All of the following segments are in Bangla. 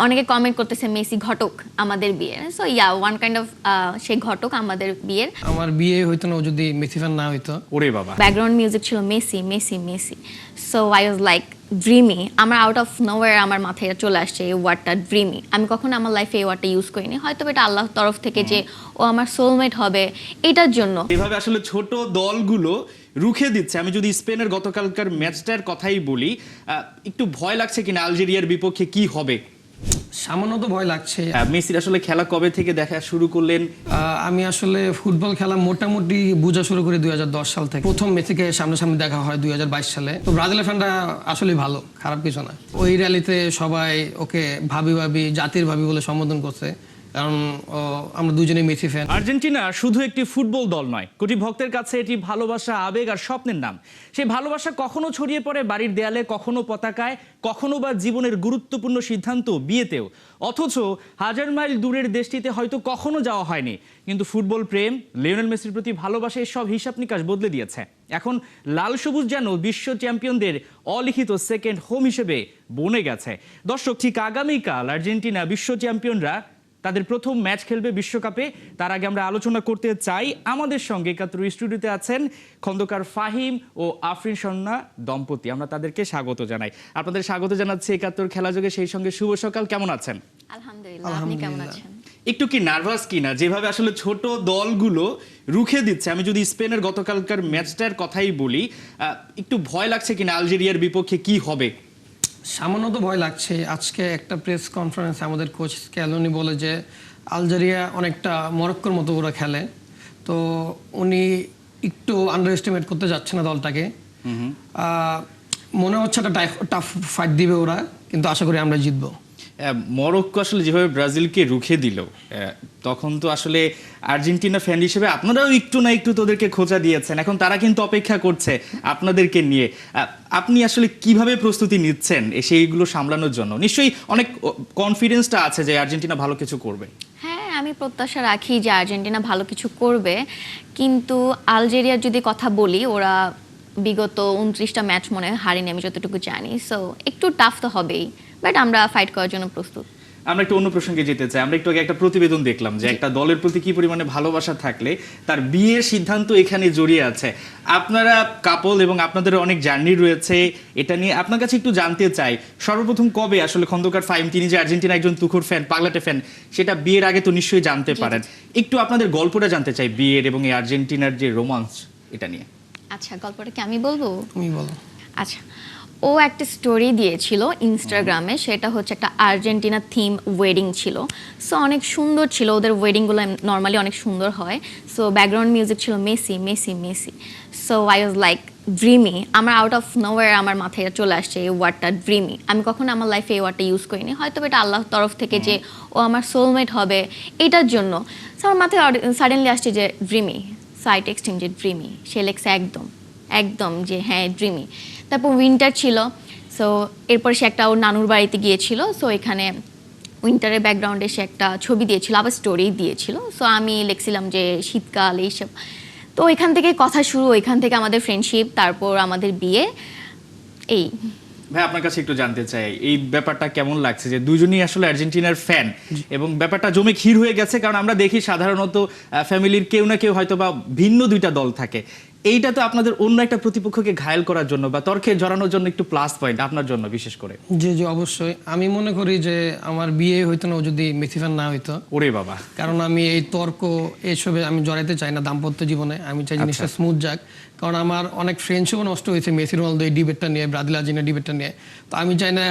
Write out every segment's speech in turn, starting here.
অনেকে কমেন্ট করতেছে মেসি ঘটক আমাদের বিয়ের। So yeah one kind of সেই ঘটক আমাদের বিয়ের। আমার বিয়ে হইতো না ও যদি মেসি ফ্যান না হইতো। ওরে বাবা, ব্যাকগ্রাউন্ড মিউজিক ছিল Messi Messi Messi. So I was like dreamy. আমার আউট অফ নোওয়্যার আমার মাথায় চলে আসছে এই ওয়ার্ডটা ড্রিমি। আমি কখনো আমার লাইফে এই ওয়ার্ডটা ইউজ করিনি, হয়তো এটা আল্লাহর তরফ থেকে যে ও আমার সোলমেট হবে এটার জন্য। এভাবে আসলে ছোট দলগুলো রুখে দিচ্ছে। আমি যদি স্পেনের গতকালকার ম্যাচটার কথাই বলি, একটু ভয় লাগছে কিনা আলজেরিয়ার বিপক্ষে কি হবে? সামান্য তো ভয় লাগছে। মেসির আসলে খেলা কবে থেকে দেখা শুরু করলেন? আমি আসলে ফুটবল খেলা মোটামুটি বোঝা শুরু করি 2010 সাল থেকে। প্রথম মেসিকে সামনাসামনি দেখা হয় 2022 সালে। তো ব্রাজিলের ফ্যানরা আসলে ভালো, খারাপ কিছু না। ওই র্যালিতে সবাই ওকে ভাবি ভাবি জাতির ভাবি বলে সম্বোধন করছে, কারণ আমরা দুজনেই মেসি ফ্যান। আর্জেন্টিনা শুধু একটি ফুটবল দল নয়, কোটি ভক্তের কাছে এটি ভালোবাসা, আবেগ আর স্বপ্নের নাম। সেই ভালোবাসা কখনো ছড়িয়ে পড়ে বাড়ির দেয়ালে, কখনো পতাকায়, কখনো বা জীবনের গুরুত্বপূর্ণ সিদ্ধান্ত, বিয়েতেও। অথচ হাজার মাইল দূরের দেশটিতে হয়তো কখনো যাওয়া হয়নি, কিন্তু ফুটবল প্রেম, লিওনেল মেসির প্রতি ভালোবাসা সব হিসাব নিকাশ বদলে দিয়েছে। এখন লাল সবুজ যেন বিশ্ব চ্যাম্পিয়নদের অলিখিত সেকেন্ড হোম হিসেবে বনে গেছে। দর্শক, ঠিক আগামীকাল আর্জেন্টিনা বিশ্ব চ্যাম্পিয়নরা তাদের প্রথম ম্যাচ খেলবে বিশ্বকাপে। তার আগে আমরা আলোচনা করতে চাই, আমাদের সঙ্গে ৭১ স্টুডিওতে আছেন খন্দকার ফাহিম ও আফরিন সন্না দম্পতি। আমরা তাদেরকে স্বাগত জানাই। আপনাদের স্বাগত জানাচ্ছি ৭১ খেলাযোগে, সেই সঙ্গে শুভ সকাল। কেমন আছেন? আলহামদুলিল্লাহ, আপনি কেমন আছেন? একটু কি নার্ভাস কিনা যেভাবে আসলে ছোট দলগুলো রুখে দিচ্ছে? আমি যদি স্পেনের গতকালকার ম্যাচটার কথাই বলি, একটু ভয় লাগছে কিনা আলজেরিয়ার বিপক্ষে কি হবে? সামান্য তো ভয় লাগছে। আজকে একটা প্রেস কনফারেন্স আমাদের কোচ স্ক্যালোনি বলে যে আলজেরিয়া অনেকটা মরক্কোর মতো ওরা খেলে, তো উনি একটু আন্ডার এস্টিমেট করতে যাচ্ছে না দলটাকে। মনে হচ্ছে একটা টাফ ফাইট দিবে ওরা, কিন্তু আশা করি আমরা জিতবো। মরক্কো আসলে যেভাবে ব্রাজিলকে রুখে দিল, তখন তো আসলে আর্জেন্টিনা ফ্যান হিসেবে আপনারাও একটু না একটু তোদেরকে খোঁচা দিয়েছেন। এখন তারা কিন্তু অপেক্ষা করছে আপনাদেরকে নিয়ে। আপনি আসলে কিভাবে প্রস্তুতি নিচ্ছেন সেইগুলো সামলানোর জন্য? নিশ্চয়ই অনেক কনফিডেন্সটা আছে যে আর্জেন্টিনা ভালো কিছু করবে। হ্যাঁ, আমি প্রত্যাশা রাখি যে আর্জেন্টিনা ভালো কিছু করবে, কিন্তু আলজেরিয়ার যদি কথা বলি, ওরা বিগত 29টা ম্যাচ মনে হয় হারেনি আমি যতটুকু জানি। সো একটু টাফ তো হবেই, বাট আমরা ফাইট করার জন্য প্রস্তুত। আমরা একটু অন্য প্রসঙ্গে যেতে চাই। আমরা একটু আগে একটা প্রতিবেদন দেখলাম যে একটা দলের প্রতি কি পরিমাণে ভালোবাসা থাকলে তার বিয়ের সিদ্ধান্ত এখানে জড়িয়ে আছে। আপনারা কাপল এবং আপনাদের অনেক জার্নি রয়েছে, এটা নিয়ে আপনার কাছে একটু জানতে চাই, সর্বপ্রথম কবে আসলে খন্দকার ফাহিম, তিনি যে আর্জেন্টিনা একজন তুখোর ফ্যান, পাগলাটে ফ্যান, সেটা বিয়ের আগে তো নিশ্চয়ই জানতে পারেন। একটু আপনাদের গল্পটা জানতে চাই, বিয়ের এবং এই আর্জেন্টিনার যে রোমান্স, এটা নিয়ে। আচ্ছা, গল্পটা কি আমি বলবো? তুমি বলো। আচ্ছা, ও একটা স্টোরি দিয়েছিল ইনস্টাগ্রামে, সেটা হচ্ছে একটা আর্জেন্টিনা থিম ওয়েডিং ছিল। সো অনেক সুন্দর ছিল, ওদের ওয়েডিংগুলো নর্মালি অনেক সুন্দর হয়। সো ব্যাকগ্রাউন্ড মিউজিক ছিল Messi Messi Messi. So I was like dreamy. আমার আউট অফ নোওয়্যার আমার মাথায় চলে আসছে এই ওয়ার্ডটা ড্রিমি। আমি কখনো আমার লাইফে এই ওয়ার্ডটা ইউজ করিনি, হয়তো এটা আল্লাহর তরফ থেকে যে ও আমার সোলমেট হবে এটার জন্য। সো আমার মাথায় সাডেনলি আসছে যে ড্রিমি। সো আই টেক্সট হিম যে ড্রিমি। সে লেখছে একদম একদম যে হ্যাঁ ড্রিমি। তারপর উইন্টার ছিল। সো এরপর সে একটা ওর নানুর বাড়িতে গিয়েছিল। সো এখানে উইন্টারের ব্যাকগ্রাউন্ডে সে একটা ছবি দিয়েছিল, আবার স্টোরি দিয়েছিল। সো আমি লিখছিলাম যে শীতকাল এইসব। তো এখান থেকে কথা শুরু, এখান থেকে আমাদের ফ্রেন্ডশিপ, তারপর আমাদের বিয়ে। এই ভাই, আপনার কাছে একটু জানতে চাই এই ব্যাপারটা কেমন লাগছে যে দুজনেই আসলে আর্জেন্টিনার ফ্যান এবং ব্যাপারটা জমে ক্ষীর হয়ে গেছে? কারণ আমরা দেখি সাধারণত ফ্যামিলির কেউ না কেউ হয়তো বা ভিন্ন দুইটা দল থাকে। এইটা তো আপনাদের অন্য একটা প্রতিপক্ষকে ঘায়েল করার জন্য বা তর্কে জড়ানোর জন্য একটু প্লাস পয়েন্ট আপনার জন্য বিশেষ করে। জি জি, অবশ্যই। আমি মনে করি যে আমার বিয়ে হইতো না ও যদি মেসি ফ্যান না হইতো। ওরে বাবা, কারণ আমি এই তর্ক এসবে আমি জড়াইতে চাই না দাম্পত্য জীবনে। আমি চাই জিনিসটা স্মুথ যাক, কারণ আমার অনেক ফ্রেন্ডশিপও নষ্ট হয়েছে মেসি রোনালদো এই ডিবেটটা নিয়ে, ব্রাজিল আর্জেন্টিনা ডিবেটটা নিয়ে। তো আমি চাই না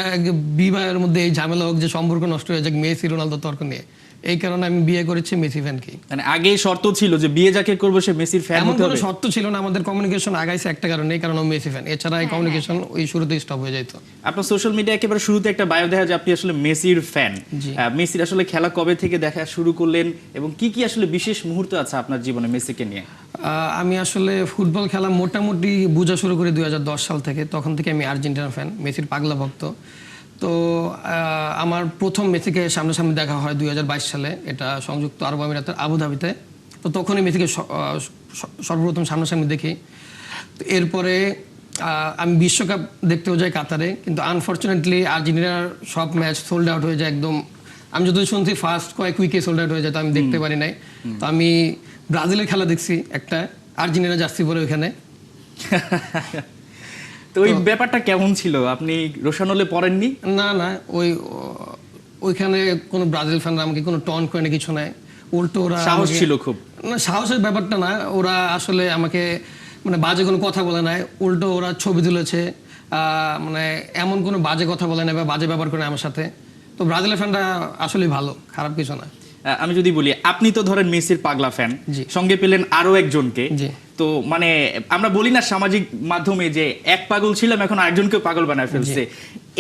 বিবাহের মধ্যে এই ঝামেলা হোক, যে সম্পর্ক নষ্ট হয়ে যাক মেসি রোনালদো তর্ক নিয়ে। এই কারণে আমি বিয়ে করেছি মেসি ফ্যানকে। মানে আগে শর্ত ছিল যে বিয়ে যাকে করবো সে মেসির ফ্যান এমন হতে কোনো হবে? শর্ত ছিল না, আমাদের কমিউনিকেশন আগাইছে একটা কারণে, এই কারণে মেসি ফ্যান। এছাড়া এই কমিউনিকেশন ওই শুরুতেই স্টপ হয়ে যেত। আপনার সোশ্যাল মিডিয়া একেবারে শুরুতে একটা বায়ো দেখা যায় আপনি আসলে মেসির ফ্যান। মেসির আসলে খেলা কবে থেকে দেখা শুরু করলেন এবং কি কি আসলে বিশেষ মুহূর্ত আছে আপনার জীবনে মেসিকে নিয়ে? আমি আসলে ফুটবল খেলা মোটামুটি বোঝা শুরু করি 2010 সাল থেকে। তখন থেকে আমি আর্জেন্টিনার ফ্যান, মেসির পাগলা ভক্ত। তো আমার প্রথম মেসিকে সামনাসামনি দেখা হয় 2022 সালে, এটা সংযুক্ত আরব আমিরাতের আবুধাবিতে। তো তখনই মেসিকে সর্বপ্রথম সামনাসামনি দেখি। তো এরপরে আমি বিশ্বকাপ দেখতেও যাই কাতারে, কিন্তু আনফরচুনেটলি আর্জেন্টিনার সব ম্যাচ সোল্ড আউট হয়ে যায় একদম। আমি যতদূর শুনছি ফার্স্ট কয়েক উইকে সোল্ড আউট হয়ে যায়, তো আমি দেখতে পারি নাই। তো আমি ব্রাজিলের খেলা দেখছি একটা, আর্জেন্টিনা জার্সি পরে ওখানে। তো ওই ব্যাপারটা কেমন ছিল? আপনি রোশানলে পড়েননি? না না, ওইখানে কোনো ব্রাজিল ফ্যানরা আমাকে কোনো টন করে না, কিছু নাই। উল্টো ওরা সাহস ছিল খুব। না, সাহসের ব্যাপারটা না, ওরা আসলে আমাকে মানে বাজে কোনো কথা বলে নাই। উল্টো ওরা ছবি তুলেছে, মানে এমন কোনো বাজে কথা বলে না বা বাজে ব্যবহার করে না আমার সাথে। তো ব্রাজিলের ফ্যানরা আসলে ভালো, খারাপ কিছু না। আমি যদি বলি, আপনি তো ধরেন মেসির পাগলা ফ্যান, জি। সঙ্গে পেলেন আরো একজনকে। জি। তো মানে আমরা বলি না সামাজিক মাধ্যমে যে এক পাগল ছিলাম এখন আরেকজনকে পাগল বানায় ফেলছে,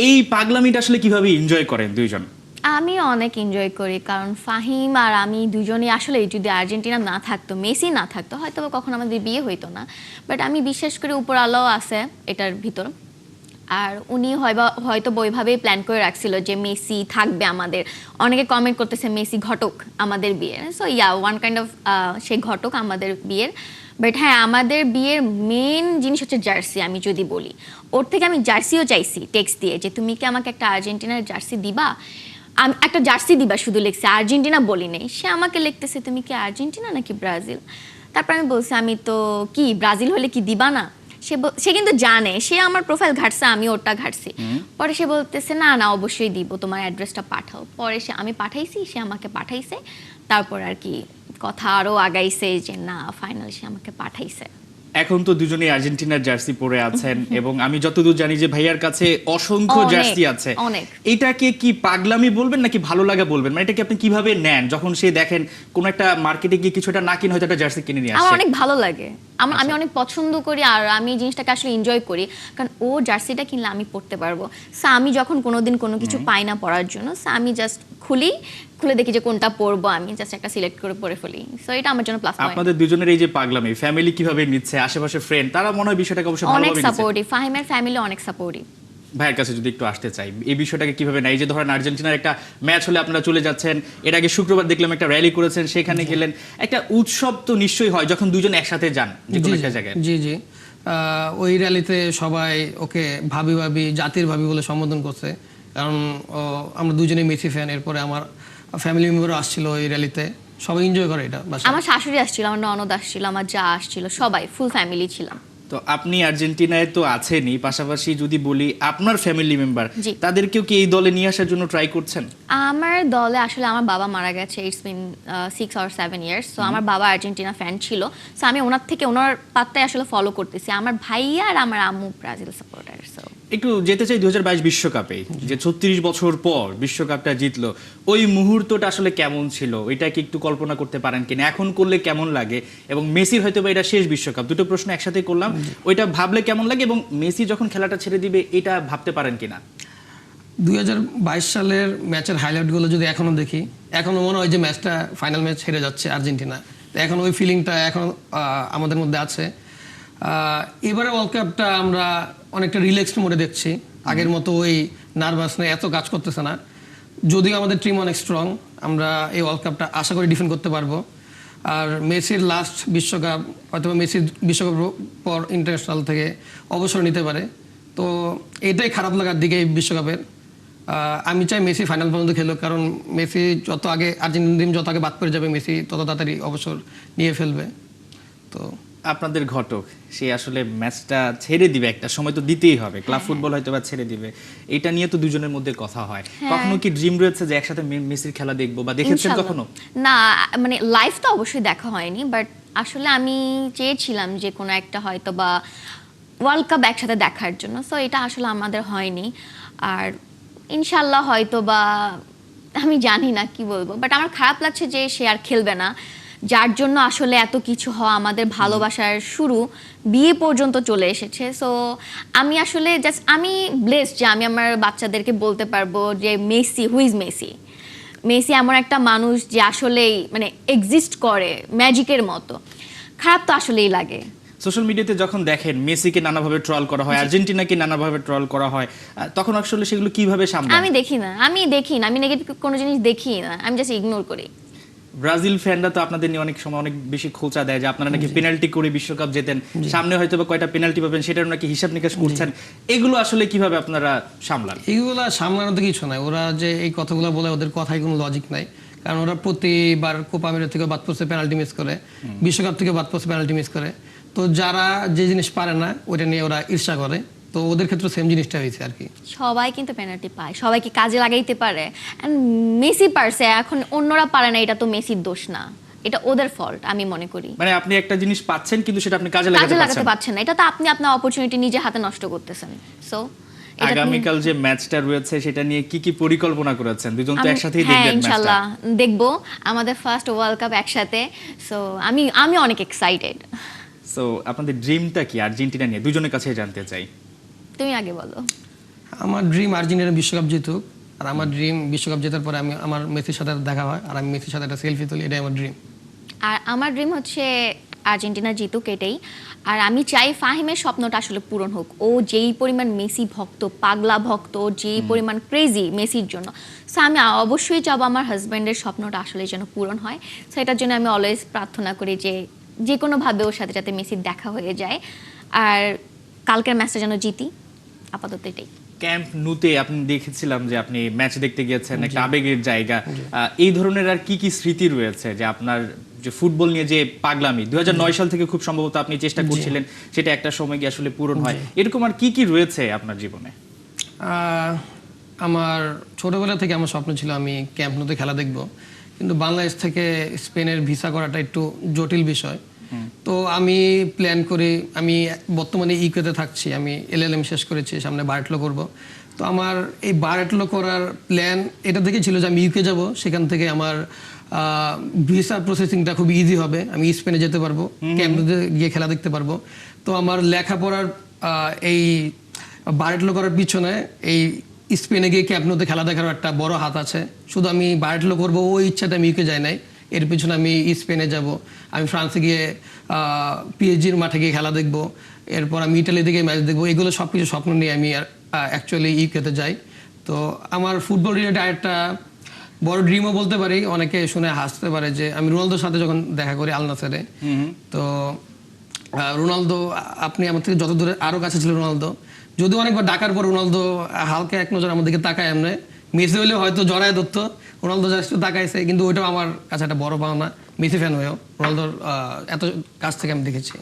এই পাগলামিটা আসলে কিভাবে এনজয় করেন দুইজন? আমি অনেক এনজয় করি, কারণ ফাহিম আর আমি দুজনেই আসলে, যদি আর্জেন্টিনা না থাকতো, মেসি না থাকতো, হয়তো বা কখনো আমাদের বিয়ে হইতো না। বাট আমি বিশ্বাস করি উপর আল্লাহ আছে এটার ভিতর, আর উনি হয়তো ওইভাবেই প্ল্যান করে রাখছিল যে মেসি থাকবে আমাদের। অনেকে কমেন্ট করতেছে মেসি ঘটক আমাদের বিয়ের, সো ওয়ান কাইন্ড অফ সেই ঘটক আমাদের বিয়ের। বাট হ্যাঁ, আমাদের বিয়ের মেন জিনিস হচ্ছে জার্সি। আমি যদি বলি, ওর থেকে আমি জার্সিও চাইছি টেক্সট দিয়ে, যে তুমি কি আমাকে একটা আর্জেন্টিনার জার্সি দিবা, আমি একটা জার্সি দিবা, শুধু লিখছে, আর্জেন্টিনা বলি নেই। সে আমাকে লিখতেছে তুমি কি আর্জেন্টিনা নাকি ব্রাজিল। তারপর আমি বলছি আমি তো কি ব্রাজিল হলে কি দিবা না। সে কিন্তু জানে, সে আমার প্রোফাইল ঘাটছে, আমি ওরটা ঘাটছি। পরে সে বলতেছে না না অবশ্যই দিব, তোমার অ্যাড্রেসটা পাঠাও। পরে আমি পাঠাইছি, সে আমাকে পাঠাইছে। তারপর আর কি কথা আরো আগাইছে যে না, ফাইনাল সে আমাকে পাঠাইছে। এখন তো দুজনেই আর্জেন্টিনার জার্সি পরে আছেন এবং আমি যতদূর জানি যে ভাইয়ার কাছে অসংখ্য অনেক, জার্সি আছে। অনেক। এটাকে কি পাগলামি বলবেন নাকি ভালো লাগা বলবেন? মানে এটাকে আপনি কিভাবে নেন যখন সে দেখেন কোন একটা মার্কেটে গিয়ে কিছু একটা না কিনে হয়তো একটা জার্সি কিনে নিয়ে আমার আসছে? অনেক ভালো লাগে, আমি অনেক পছন্দ করি, আর আমি এই জিনিসটাকে আসলে এনজয় করি, কারণ ও জার্সিটা কিনলে আমি পরতে পারবো। সো আমি যখন কোনোদিন কোনো কিছু পাই না পরার জন্য, সো আমি জাস্ট খুলে দেখি যে কোনটা পরবো, আমি জাস্ট একটা সিলেক্ট করে পরে ফেলি। সো এটা আমার জন্য প্লাস পয়েন্ট। আপনাদের দুজনের এই যে পাগলামি, ফ্যামিলি কিভাবে নিচ্ছে, আশেপাশে ফ্রেন্ড, তারা মনে হয় বিষয়টাকে অবশ্যই অনেক ভালোভাবে নিচ্ছে। সাপোর্টিভ, ফাহিমের ফ্যামিলি অনেক সাপোর্টিভ। ভাইয়ের কাছে যদি একটু আসতে চাই, এই বিষয়টাকে কিভাবে নেয়? এই যে ধরেন আর্জেন্টিনার একটা ম্যাচ হলে আপনারা চলে যাচ্ছেন, এর আগে শুক্রবার দেখলাম একটা র্যালি করেছেন, সেখানে গেলেন, একটা উৎসব তো নিশ্চয়ই হয় যখন দুজন একসাথে যান যে কোনো একটা জায়গায়। জি জি, ওই র্যালিতে সবাই ওকে ভাবি ভাবি, জাতির ভাবি বলে সম্বোধন করছে, কারণ আমরা দুজনেই মেসি ফ্যান। এরপরে আমার ফ্যামিলি মেম্বারও আসছিল ওই র্যালিতে, সবাই এনজয় করে এটা। আমার শাশুড়ি আসছিল, আমার ননদ আসছিল, আমার যা আসছিল, সবাই ফুল ফ্যামিলি ছিলাম। তো আপনি আর্জেন্টিনায় তো আছেনই, পাশাপাশি যদি বলি আপনার ফ্যামিলি মেম্বার, জি। তাদেরকেও কি এই দলে নিয়ে আসার জন্য ট্রাই করছেন? আমার দলে আসলে আমার বাবা মারা গেছে, it's been 6 or 7 years. So আমার বাবা আর্জেন্টিনা ফ্যান ছিল, সো আমি ওনার পাত্তায় আসলে ফলো করতেছি। আমার ভাইয়া আর আমার আম্মু ব্রাজিল সাপোর্টার। সো একটু যেতে চাই 2022 বিশ্বকাপে, যে 36 বছর পর বিশ্বকাপটা জিতলো, ওই মুহূর্তটা আসলে কেমন ছিল? এটা কি একটু কল্পনা করতে পারেন কিনা? এখন করলে কেমন লাগে? এবং মেসির হয়তো বা এটা শেষ বিশ্বকাপ, দুটো প্রশ্ন একসাথে করলাম, ওইটা ভাবলে কেমন লাগে এবং মেসি যখন খেলাটা ছেড়ে দিবে এটা ভাবতে পারেন কিনা? 2022 সালের ম্যাচের হাইলাইটগুলো যদি এখনো দেখি, এখনো মনে হয় যে ম্যাচটা ফাইনাল ম্যাচ হেরে যাচ্ছে আর্জেন্টিনা। তো এখন ওই ফিলিংটা এখন আমাদের মধ্যে আছে। এবারে ওয়ার্ল্ড কাপটা আমরা অনেকটা রিল্যাক্সড মোডে দেখছি, আগের মতো ওই নার্ভাস নিয়ে এত কাজ করতেছে না। যদিও আমাদের টিম অনেক স্ট্রং, আমরা এই ওয়ার্ল্ড কাপটা আশা করি ডিফেন্ড করতে পারবো। আর মেসির লাস্ট বিশ্বকাপ, হয়তো মেসির বিশ্বকাপ পর ইন্টারন্যাশনাল থেকে অবসর নিতে পারে, তো এটাই খারাপ লাগার দিকে এই বিশ্বকাপের। আমি চাই মেসি ফাইনাল পর্যন্ত খেলুক, কারণ মেসি যত আগে, আর্জেন্টিনা টিম যত আগে বাদ পড়ে যাবে, মেসি তত তাড়াতাড়ি অবসর নিয়ে ফেলবে। তো আপনাদের ঘটক সে আসলে ম্যাচটা ছেড়ে দিবে, একটা সময় তো দিতেই হবে, ক্লাব ফুটবল হয়তো বা ছেড়ে দিবে, এটা নিয়ে তো দুজনের মধ্যে কথা হয়। কখনো কি ড্রিম রয়েছে যে একসাথে মেসির খেলা দেখবো, বা দেখেছেন ইনশাআল্লাহ। কখনো? না, মানে লাইভ তো অবশ্যই দেখা হয়নি, বাট আসলে আমি চেয়েছিলাম যে কোনো একটা হয়তো বা ওয়ার্ল্ড কাপ একসাথে দেখার জন্য। সো এটা আসলে আমাদের হয়নি, আর ইনশাল্লাহ হয়তো বা, আমি জানি না কি বলবো, বাট আমার খারাপ লাগছে যে সে আর খেলবে না, যার জন্য আসলে এত কিছু হওয়া, আমাদের ভালোবাসার শুরু বিয়ে পর্যন্ত চলে এসেছে। সো আমি আসলে জাস্ট আমি ব্লেসড যে আমি আমার বাচ্চাদেরকে বলতে পারবো যে Messi, who is Messi. Messi এমন একটা মানুষ যে আসলেই মানে এক্সিস্ট করে ম্যাজিকের মতো। খারাপ তো আসলেই লাগে। সোশ্যাল মিডিয়াতে যখন দেখেন মেসিকে নানাভাবে ট্রল করা হয়, আর্জেন্টিনাকে নানাভাবে ট্রল করা হয়, তখন আসলে সেগুলো কিভাবে সামলান? আমি দেখি না, আমি নেগেটিভ কোনো জিনিস দেখি না, আমি জাস্ট ইগনোর করি। ব্রাজিল ফ্যানরা তো আপনাদের নিয়ে অনেক সময় অনেক বেশি খোঁচা দেয় যে আপনারা নাকি পেনাল্টি করে বিশ্বকাপ জেতেন, সামনে হয়তো বা কয়টা পেনাল্টি পাবেন সেটার নাকি হিসাব নিকাশ করছেন, এগুলো আসলে কিভাবে আপনারা সামলান? এইগুলা সামলানো তো কিছু নাই, ওরা যে এই কথাগুলো বলে ওদের কথায় কোনো লজিক নাই। কারণ ওরা প্রতিবার কোপা আমেরিকা থেকে বাদ পড়ছে পেনাল্টি মিস করে, বিশ্বকাপ থেকে বাদ পড়ছে পেনাল্টি মিস করে। তো যারা যে জিনিস পারে না ওইটা নিয়ে ওরা ঈর্ষা করে, তো ওদের ক্ষেত্রে সেম জিনিসটা হয়েছে আর কি। সবাই কিন্তু পেনাল্টি পায়, সবাই কি কাজে লাগাইতে পারে, এন্ড মেসি পারছে, এখন অন্যরা পারে না, এটা তো মেসির দোষ না, এটা ওদের ফল্ট আমি মনে করি। মানে আপনি একটা জিনিস পাচ্ছেন কিন্তু সেটা আপনি কাজে কাজে লাগাতে লাগাতে পারছেন। পারছেন না, এটা তো আপনি আপনার অপরচুনিটি নিজে হাতে নষ্ট করতেছেন। সো আগামীকাল যে ম্যাচটা রয়েছে সেটা নিয়ে কি কি পরিকল্পনা করেছেন? দুজন তো একসাথেই দেখবেন ম্যাচটা। ইনশাআল্লাহ দেখবো, আমাদের ফার্স্ট ওয়ার্ল্ড কাপ একসাথে। সো আমি অনেক এক্সাইটেড। সো আপনাদের ড্রিমটা কি আর্জেন্টিনা নিয়ে? দুজনের কাছে জানতে চাই। তুমি আগে বলো। আমার ড্রিম আর্জেন্টিনা বিশ্বকাপ জিতুক, আর আমার ড্রিম বিশ্বকাপ জেতার পরে আমি আমার মেসির সাথে দেখা হয় আর আমি মেসির সাথে একটা সেলফি তুলি, এটাই আমার ড্রিম। আর আমার ড্রিম হচ্ছে আর্জেন্টিনা জিতুক, এটাই। আর আমি চাই ফাহিমের স্বপ্নটা আসলে পূরণ হোক। ও যেই পরিমাণ মেসি ভক্ত, পাগলা ভক্ত, যেই পরিমাণ ক্রেজি মেসির জন্য, সো আমি অবশ্যই চাবো আমার হাজব্যান্ডের স্বপ্নটা আসলে যেন পূরণ হয়। সো এটার জন্য আমি অলওয়েজ প্রার্থনা করি যে যে কোনোভাবে ওর সাথে যাতে মেসির দেখা হয়ে যায়, আর কালকের ম্যাচটা যেন জিতি। আপাতত এটাই। ক্যাম্প নুতে আপনি দেখেছিলাম যে আপনি ম্যাচ দেখতে গিয়েছেন, একটা আবেগের জায়গা। এই ধরনের আর কি কি স্মৃতি রয়েছে যে আপনার যে ফুটবল নিয়ে যে পাগলামি 2009 সাল থেকে খুব সম্ভবত আপনি চেষ্টা করছিলেন, সেটা একটা সময় গিয়ে আসলে পূরণ হয়, এরকম আর কি কি রয়েছে আপনার জীবনে? আমার ছোটবেলা থেকে আমার স্বপ্ন ছিল আমি ক্যাম্প নুতে খেলা দেখব, কিন্তু বাংলাদেশ থেকে স্পেনের ভিসা করাটা একটু জটিল বিষয়। তো আমি প্ল্যান করি, আমি বর্তমানে ইউকেতে থাকছি, আমি এলএলএম শেষ করেছি, সামনে বারেটলো করব। তো আমার এই বারেটলো করার প্ল্যান এটা থেকে ছিল যে আমি ইউকে যাব, সেখান থেকে আমার ভিসা প্রসেসিংটা খুব ইজি হবে, আমি স্পেনে যেতে পারবো, ক্যাম্পে গিয়ে খেলা দেখতে পারবো। তো আমার লেখাপড়ার এই বারেটলো করার পিছনে এই স্পেনে গিয়ে ক্যাম্প নুতে খেলা দেখার একটা বড় হাত আছে। শুধু আমি বারেটলো করবো ওই ইচ্ছাটা আমি ইউকে যাই নাই, এর পিছনে আমি স্পেনে যাব, আমি ফ্রান্সে গিয়ে পিএসজির মাঠে গিয়ে খেলা দেখব, এরপর আমি ইটালি থেকে ম্যাচ দেখবো। এগুলো সব কিছু স্বপ্ন নিয়ে আমি অ্যাকচুয়ালি ইউকেতে যাই। তো আমার ফুটবল রিলেটেড আরেকটা বড় ড্রিমও বলতে পারি, অনেকে শুনে হাসতে পারে, যে আমি রোনালদোর সাথে যখন দেখা করি আল নাসেরে, তো রোনালদো, আপনি আমার থেকে যত দূরে আরো কাছে ছিল রোনালদো, যদিও অনেকবার ডাকার পর রোনালদো হালকা এক নজর আমার দিকে তাকায়, এমনি মেসি হলে হয়তো জড়ায় ধরত, রোনালদো জাস্ট তাকাইছে, কিন্তু ওইটাও আমার কাছে একটা বড় পাওনা, মেসি ফ্যান হয়েও রোনালদোর এত কাছ থেকে আমি দেখেছি।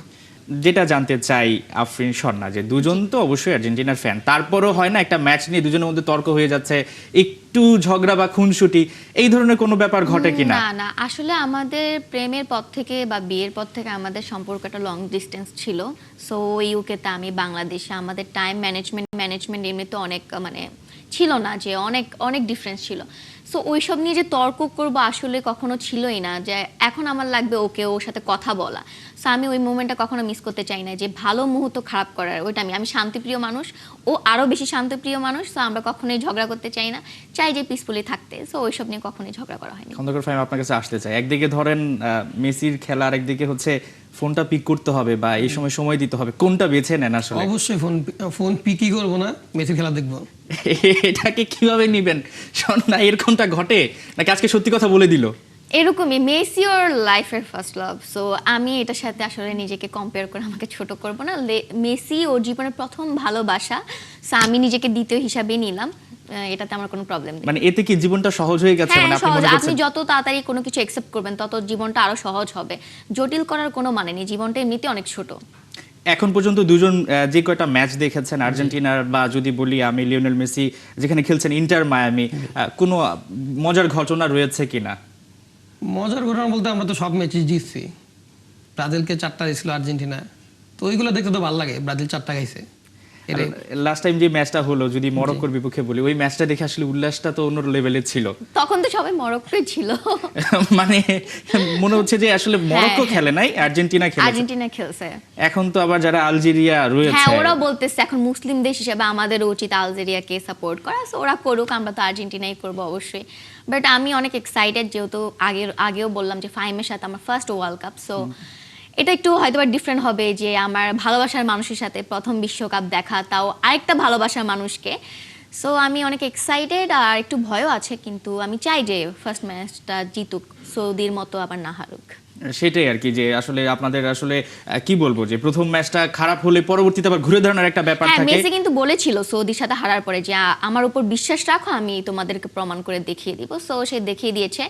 যেটা জানতে চাই আফরিন স্বর্ণা, যে দুজন তো অবশ্যই আর্জেন্টিনার ফ্যান, তারপরও হয় না একটা ম্যাচ নিয়ে দুজনের মধ্যে তর্ক হয়ে যাচ্ছে, একটু ঝগড়া বা খুনসুটি, এই ধরনের কোনো ব্যাপার ঘটে কিনা? না না, আসলে আমাদের প্রেমের পর থেকে বা বিয়ের পর থেকে আমাদের সম্পর্কটা লং ডিস্টেন্স ছিল। সো ইউকেতে, আমি বাংলাদেশে, আমাদের টাইম ম্যানেজমেন্ট এমনিতে অনেক মানে ছিল না, যে অনেক অনেক ডিফারেন্স ছিল। সো ওইসব নিয়ে যে তর্ক করবো আসলে কখনো ছিলই না, যে এখন আমার লাগবে ওকে ওর সাথে কথা বলা। সো আমি ওই মোমেন্টটা কখনো মিস করতে চাই না, যে ভালো মুহূর্ত খারাপ করার, ওইটা আমি শান্তিপ্রিয় মানুষ, ও আরও বেশি শান্তিপ্রিয় মানুষ। সো আমরা কখনোই ঝগড়া করতে চাই না, চাই যে পিসফুলি থাকতে। সো ওইসব নিয়ে কখনোই ঝগড়া করা হয়নি। খন্দকার ফাহিম, আপনার কাছে আসতে চাই, একদিকে ধরেন মেসির খেলা, আর একদিকে হচ্ছে ফোনটা পিক করতে হবে বা এই সময় সময় দিতে হবে, কোনটা বেছে নেন আসলে? অবশ্যই ফোন পিকই করবো না, মেসির খেলা দেখবো। এটাকে কিভাবে নিবেন স্বর্ণা? এরকমটা ঘটে নাকি আজকে সত্যি কথা বলে দিল? এরকমই, মেসি ওর লাইফের ফার্স্ট লাভ। সো আমি এটার সাথে আসলে নিজেকে কম্পেয়ার করে আমাকে ছোট করব না। মেসি ওর জীবনের প্রথম ভালোবাসা, সো আমি নিজেকে দ্বিতীয় হিসাবে নিলাম, এটাতে আমার কোনো প্রবলেম নেই। মানে এতে কি জীবনটা সহজ হয়ে গেছে? হ্যাঁ মানে আপনি সহজ, মনে আপনি করছেন যত তাড়াতাড়ি কোনো কিছু অ্যাকসেপ্ট করবেন তত জীবনটা আরো সহজ হবে। জটিল করার কোনো মানে নেই, জীবনটা এমনিতে অনেক ছোট। এখন পর্যন্ত দুজন যে কয়টা ম্যাচ দেখেছেন আর্জেন্টিনার, বা যদি বলি আমি লিওনেল মেসি যেখানে খেলছেন ইন্টার মায়ামি, কোনো মজার ঘটনা রয়েছে কিনা? মজার ঘটনা বলতে আমরা তো সব ম্যাচই জিতছি, ব্রাজিলকে 4টা দিয়েছিল আর্জেন্টিনা, তো ওইগুলো দেখতে তো ভালো লাগে, ব্রাজিল 4টা খাইছে। লাস্ট টাইম যে ম্যাচটা হলো, যদি মরক্কোর বিপক্ষে বলি, ওই ম্যাচটা দেখে আসলে উল্লাসটা তো অন্য লেভেলের ছিল। তখন তো সবাই মরক্কোই ছিল। মানে মনে হচ্ছে যে আসলে মরক্কো খেলে নাই, আর্জেন্টিনা খেলছে। এখন তো আবার যারা আলজেরিয়া রয়েছে, হ্যাঁ ওরা বলতেছে এখন মুসলিম দেশ হিসেবে আমাদের উচিত আলজেরিয়াকে সাপোর্ট করা। সো ওরা করুক, আমরা তো আর্জেন্টিনাই করবো অবশ্যই। বাট আমি অনেক এক্সাইটেড, যেহেতু আগেও বললাম যে ফাহিমের সাথে আমার ফার্স্ট ওয়ার্ল্ড কাপ। সো এটা একটু হয়তো ডিফারেন্ট হবে, যে আমার ভালোবাসার মানুষের সাথে প্রথম বিশ্বকাপ দেখা, তাও আরেকটা ভালোবাসার মানুষকে। সো আমি অনেক এক্সাইটেড আর একটু ভয়ও আছে, কিন্তু আমি চাই যে ফার্স্ট ম্যাচটা জিতুক, সৌদির মতো আবার না হারুক। সেটাই আর কি, যে আসলে আপনাদের আসলে কি বলবো, যে প্রথম ম্যাচটা খারাপ হলে পরবর্তীতে আবার ঘুরে দাঁড়ানোর একটা ব্যাপার হ্যাঁ, থাকে। মেসি কিন্তু বলেছিল সৌদির সাথে হারার পরে যে আমার উপর বিশ্বাস রাখো, আমি তোমাদেরকে প্রমাণ করে দেখিয়ে দিব। সো সে দেখিয়ে দিয়েছে।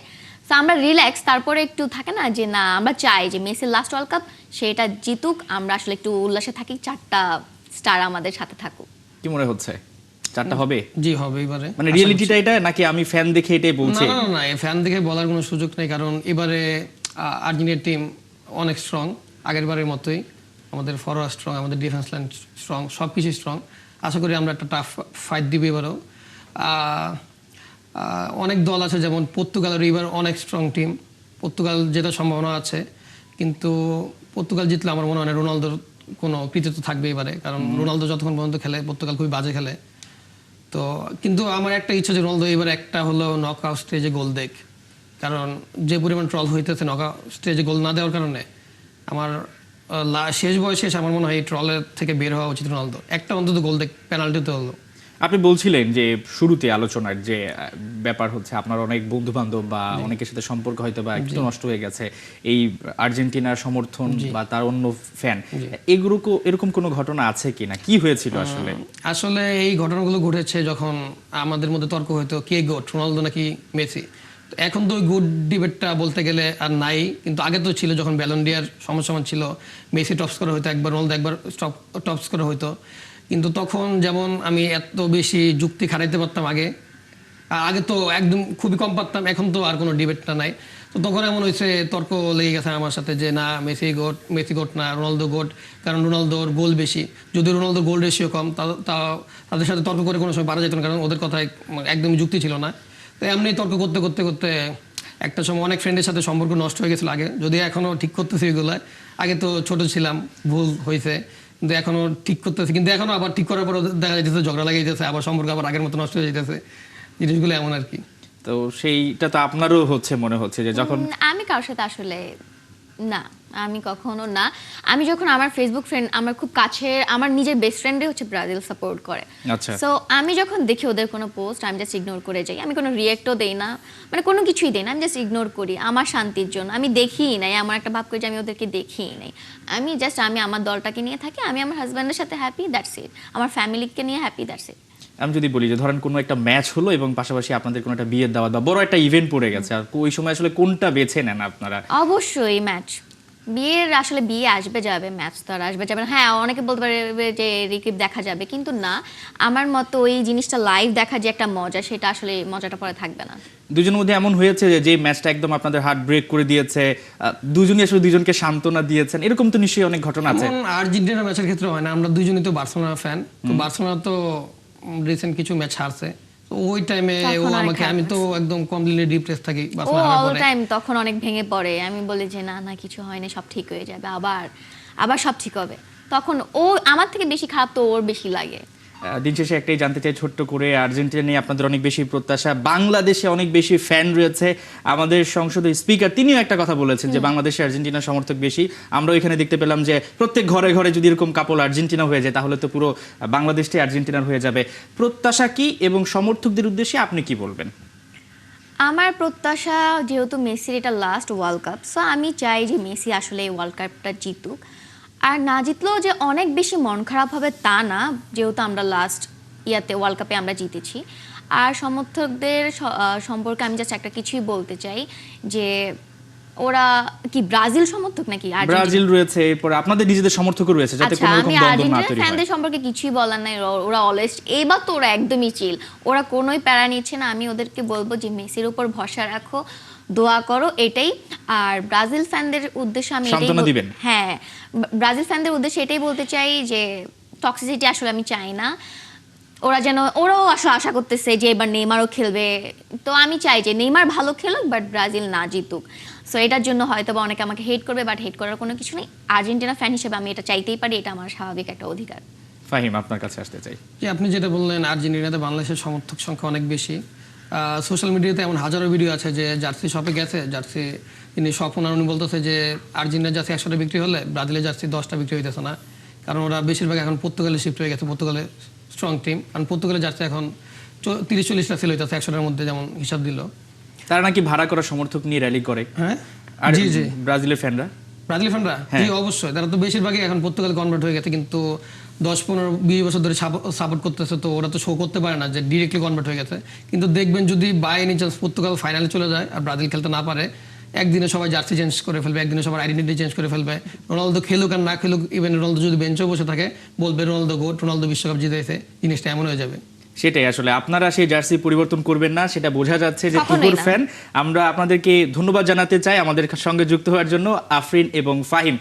সো আমরা রিল্যাক্স, তারপরে একটু থাকে না যে না, আমরা চাই যে মেসির লাস্ট ওয়ার্ল্ড কাপ সেটা জিতুক, আমরা আসলে একটু উল্লাসে থাকি, 4টা স্টার আমাদের সাথে থাকুক। কি মনে হচ্ছে, 4টা হবে? জি হবে এবারে। মানে রিয়েলিটিটা এটা, নাকি আমি ফ্যান দেখে এটাই বলছি? না না না, ফ্যান দেখে বলার কোনো সুযোগ নেই, কারণ এবারে আর্জেন্টিনার টিম অনেক স্ট্রং, আগের বারের মতোই। আমাদের ফরওয়ার্ড স্ট্রং, আমাদের ডিফেন্স লাইন স্ট্রং, সব কিছু স্ট্রং। আশা করি আমরা একটা টাফ ফাইট দিব এবারও। অনেক দল আছে, যেমন পর্তুগালের এবার অনেক স্ট্রং টিম, পর্তুগাল জেতার সম্ভাবনা আছে। কিন্তু পর্তুগাল জিতলে আমার মনে হয় না রোনালদোর কোনো কৃতিত্ব থাকবে এবারে, কারণ রোনালদো যতক্ষণ পর্যন্ত খেলে পর্তুগাল খুবই বাজে খেলে। তো কিন্তু আমার একটা ইচ্ছা যে রোনালদো এবার একটা হলো নক আউট স্টেজে গোল দেখ, কারণ যে পরিমাণ ট্রল হইতেছে নক আউট স্টেজে গোল না দেওয়ার কারণে আমার শেষ বয়সে এসে আমার মনে হয় এই ট্রলের থেকে বের হওয়া উচিত রোনালদো, একটা অন্তত গোল দেখ, পেনাল্টিতে হলো। আপনি বলছিলেন যে শুরুতে আলোচনার যে ব্যাপার হচ্ছে, আপনার অনেক বন্ধু বান্ধব বা অনেকের সাথে সম্পর্ক হয়তো বা একটু নষ্ট হয়ে গেছে এই আর্জেন্টিনার সমর্থন বা তার অন্য ফ্যান, এরকম কোনো ঘটনা আছে কিনা? কি হয়েছিল আসলে? আসলে এই ঘটনাগুলো ঘটেছে যখন আমাদের মধ্যে তর্ক হইতো কে গোট, রোনালদো নাকি মেসি। এখন তো ওই গুড ডিবেটটা বলতে গেলে আর নাই, কিন্তু আগে তো ছিল, যখন ব্যালন ডিয়ার সমান ছিল, মেসি টপ স্কোরার হইতো একবার, রোনালদো একবার টপ স্কোরার হইতো। কিন্তু তখন যেমন আমি এত বেশি যুক্তি খাটাইতে পারতাম আগে তো একদম খুবই কম পারতাম, এখন তো আর কোনো ডিবেটটা নাই। তো তখন এমন হয়েছে, তর্ক লেগে গেছে আমার সাথে যে না, মেসি গোট না, রোনালদো গোট, কারণ রোনালদোর গোল বেশি। যদি রোনালদোর গোল রেশিও কম, তাদের সাথে তর্ক করে কোনো সময় পারা যেত না, কারণ ওদের কথায় একদমই যুক্তি ছিল না। তো এমনি তর্ক করতে করতে করতে একটা সময় অনেক ফ্রেন্ডের সাথে সম্পর্ক নষ্ট হয়ে গেছিলো আগে, যদি এখনও ঠিক করতেছি এগুলো। আগে তো ছোট ছিলাম, ভুল হয়েছে, কিন্তু এখনও ঠিক করতেছি, কিন্তু এখনও আবার ঠিক করার পর দেখা যাইতেছে ঝগড়া লেগে যেতেছে, আবার সম্পর্ক আবার আগের মতো নষ্ট হয়ে যেতেছে। জিনিসগুলো এমন আর কি। তো সেইটা তো আপনারও হচ্ছে মনে হচ্ছে যে যখন আমি কারোর সাথে আসলে না, আমি কখনো না। আমি যখন আমার ফেসবুক ফ্রেন্ড, আমার খুব কাছের, আমার নিজের বেস্ট ফ্রেন্ডে হচ্ছে ব্রাজিল সাপোর্ট করে। আচ্ছা। সো আমি যখন দেখি ওদের কোনো পোস্ট, আমি জাস্ট ইগনোর করে যাই। আমি কোনো রিয়েক্টও দেই না, মানে কোনো কিছুই দেই না, আমি জাস্ট ইগনোর করি আমার শান্তির জন্য। আমি দেখিই নাই, আমার একটা ভাব করি যে আমি ওদেরকে দেখিই নাই। আমি আমার দলটাকে নিয়ে থাকি, আমি আমার হাজব্যান্ডের সাথে হ্যাপি, দ্যাটস ইট। আমার ফ্যামিলিকে নিয়ে হ্যাপি, দ্যাটস ইট। আমি যদি বলি যে ধরেন কোনো একটা ম্যাচ হলো এবং পাশাপাশি আপনাদের কোনো একটা বিয়ের দাওয়াত বা বড় একটা ইভেন্ট পড়ে গেছে, আর ওই সময় আসলে কোনটা বেছে নেন আপনারা? অবশ্যই ম্যাচ। আসলে বিয়ে আসবে যাবে, ম্যাচ তো আর আসবে যাবে না। হ্যাঁ, অনেকে বলতে পারবে যে রিক্লিপ দেখা যাবে, কিন্তু না, আমার মতো ওই জিনিসটা লাইভ দেখা যে একটা মজা, সেটা আসলে মজাটা পরে থাকবে না। দুজনের মধ্যে এমন হয়েছে যে ম্যাচটা একদম আপনাদের হার্ট ব্রেক করে দিয়েছে, দুজনই আসলে দুজনকে সান্ত্বনা দিয়েছেন, এরকম তো নিশ্চয়ই অনেক ঘটনা আছে। আর্জেন্টিনা ম্যাচের ক্ষেত্রে হয় না, আমরা দুজনই তো বার্সেলোনা ফ্যান। তো বার্সেলোনা তো রিসেন্ট কিছু ম্যাচ হারছে, তো ওই টাইমে ও আমাকে, আমি তো একদম কমপ্লিটলি ডিপ্রেস থাকি ও বার্সেলোনা হারার অল পরে। টাইম তখন অনেক ভেঙে পড়ে। আমি বলি যে না না, কিছু হয়নি, সব ঠিক হয়ে যাবে, আবার সব ঠিক হবে। তখন ও আমার থেকে বেশি খারাপ তো ওর বেশি লাগে। দিন শেষে একটাই জানতে চাই ছোট্ট করে, আর্জেন্টিনা নিয়ে আপনাদের অনেক বেশি প্রত্যাশা, বাংলাদেশে অনেক বেশি ফ্যান রয়েছে। আমাদের সংসদের স্পিকার তিনিও একটা কথা বলেছেন যে বাংলাদেশে আর্জেন্টিনার সমর্থক বেশি। আমরা এখানে দেখতে পেলাম যে প্রত্যেক ঘরে ঘরে যদি এরকম কাপল আর্জেন্টিনা হয়ে যায়, তাহলে তো পুরো বাংলাদেশটাই আর্জেন্টিনার হয়ে যাবে। প্রত্যাশা কি এবং সমর্থকদের উদ্দেশ্যে আপনি কি বলবেন? আমার প্রত্যাশা, যেহেতু মেসির এটা লাস্ট ওয়ার্ল্ড কাপ, সো আমি চাই যে মেসি আসলে এই ওয়ার্ল্ড কাপটা জিতুক। আর না জিতলেও যে অনেক বেশি মন খারাপ হবে তা না, যেহেতু আমরা লাস্ট ওয়ার্ল্ড কাপে আমরা জিতেছি। আর সমর্থকদের সম্পর্কে আমি জাস্ট একটা কিছুই বলতে চাই যে ওরা কি ব্রাজিল সমর্থক নাকি ব্রাজিল রয়েছে, এরপর আপনাদের নিজেদের সমর্থকও রয়েছে, যাতে কোনো রকম দ্বন্দ্ব না তৈরি হয়। ফ্যানদের সম্পর্কে কিছুই বলার নাই, ওরা অলওয়েজ, এবার তো ওরা একদমই চিল, ওরা কোনোই প্যারা নিচ্ছে না। আমি ওদেরকে বলবো যে মেসির উপর ভরসা রাখো, দোয়া করো, এটাই। আর ব্রাজিল ফ্যানদের উদ্দেশ্যে আমি সান্ত্বনা দিবেন? হ্যাঁ, ব্রাজিল ফ্যানদের উদ্দেশ্যে এটাই বলতে চাই যে টক্সিসিটি আসলে আমি চাই না। ওরাও আসলে আশা করতেছে যে এবার নেইমারও খেলবে, তো আমি চাই যে নেইমার ভালো খেলুক, বাট ব্রাজিল না জিতুক। সো এটার জন্য হয়তো বা অনেকে আমাকে হেট করবে, বাট হেট করার কোনো কিছু নেই। আর্জেন্টিনা ফ্যান হিসেবে আমি এটা চাইতেই পারি, এটা আমার স্বাভাবিক একটা অধিকার। ফাহিম, আপনার কাছে আসতে চাই। যে আপনি যেটা বললেন, আর্জেন্টিনাতে বাংলাদেশের সমর্থক সংখ্যা অনেক বেশি। সোশ্যাল মিডিয়াতে এমন হাজারো ভিডিও আছে যে জার্সি শপে গেছে, জার্সি তিনি শপ ওনার, উনি বলতেছে যে আর্জেন্টিনার জার্সি 100টা বিক্রি হলে ব্রাজিলের জার্সি 10টা বিক্রি হইতেছে না, কারণ ওরা বেশিরভাগ এখন পর্তুগালে শিফট হয়ে গেছে। পর্তুগালে স্ট্রং টিম, কারণ পর্তুগালের জার্সি এখন 30-40টা সেল হইতেছে 100টার মধ্যে, যেমন হিসাব দিল। তারা নাকি ভাড়া করা সমর্থক নিয়ে র্যালি করে। হ্যাঁ, আর জি জি, ব্রাজিলের ফ্যানরা ব্রাজিল ফ্যানরা জি অবশ্যই, তারা তো বেশিরভাগই এখন পর্তুগাল কনভার্ট হয়ে গেছে, কিন্তু 10-15-20 বছর ধরে সাপোর্ট করতেছে, তো ওরা তো শো করতে পারে না যে ডিরেক্টলি কনভার্ট হয়ে গেছে। কিন্তু দেখবেন যদি বাই এনি চান্স পর্তুগাল ফাইনালে চলে যায় আর ব্রাজিল খেলতে না পারে, একদিনে সবাই জার্সি চেঞ্জ করে ফেলবে, একদিনে সবার আইডেন্টিটি চেঞ্জ করে ফেলবে। রোনালদো খেলুক আর না খেলুক, ইভেন রোনালদো যদি বেঞ্চেও বসে থাকে বলবে রোনালদো গোট, রোনালদো বিশ্বকাপ জিতেছে, জিনিসটা এমন হয়ে যাবে। সেটাই, আসলে আপনারা সেই জার্সি পরিবর্তন করবেন না, সেটা বোঝা যাচ্ছে যে কখনোই তুবুর না। ফ্যান। আমরা আপনাদেরকে ধন্যবাদ জানাতে চাই আমাদের সঙ্গে যুক্ত হওয়ার জন্য, আফরিন এবং ফাহিম।